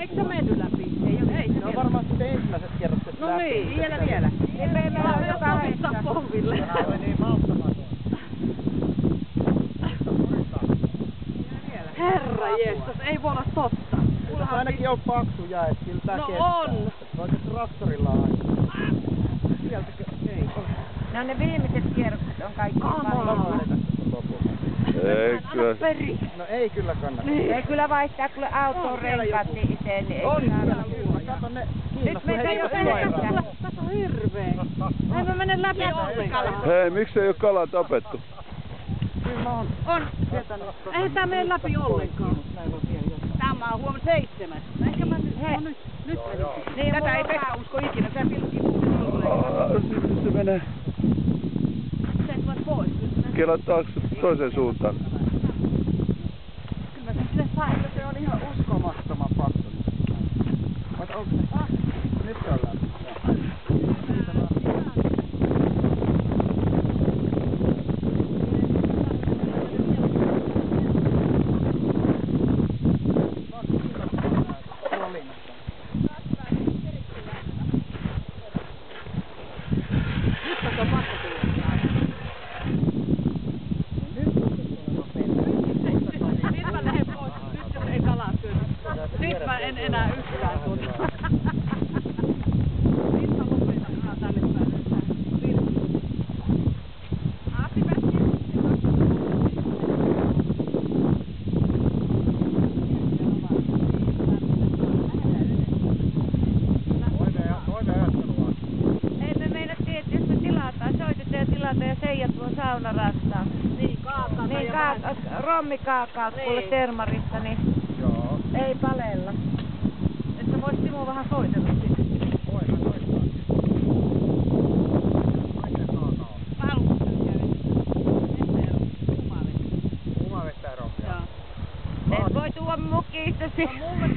Eikö se mennyt läpi? Ei. No varmaan sitten ensimmäiset kierrokset läpi. No niin, vielä. Me ollaan jo 8. Polville. Tämä oli niin malttamaton. Herra jestas, ei voi olla totta. Tässä ainakin on paksu jae, kyllä tää No kestää. on. Vaikka traktorilla on aina. Sieltäkö? Ei. No ne viimeiset kierrokset on kaikki Kamalaa. Ei kyllä. No ei kyllä kannata. Ei kyllä vaihtaa kyllä autoon renkaat niin itse, niin ei On saa kyllä. olla. Kato ne Nyt kiinnostuu meitä heti jo kun tulee. yhdeksän. Tässä on hirveä. Mä en mene läpi ollenkaan. Hei, miksi ei oo kala tapettu? Kyllä on. On. Ei tää mene läpi ollenkaan. Tämä on huomenna 7. Ehkä mä nyt, no nyt meni. Niin, Tätä ei mulla Pekka on usko ikinä, se pilkki Se menee. Se et voi pois. Kela taakse toiseen suuntaan. Kyllä se sinne sai. Se on ihan uskomattoman paksu. Mutta onko se? Nyt se on läpi. Nyt mä en enää yhtään tuota. Nyt mä lopetan tänne päälle. Aappi pääsi. Ei me meinattiin, että jos me soitetaan ja tilataan ja Seija tuo saunarastaan. Niin, kaakata Niin, rommikaakaat kuule termarista, niin Joo. ei palella. että vois Timo vähän soitella sitten. Voihan soittaa. Oikein kaakao. Mä haluan syödä. Kumavettä ja rommia. Joo. Et voi tuoda mukista No mulle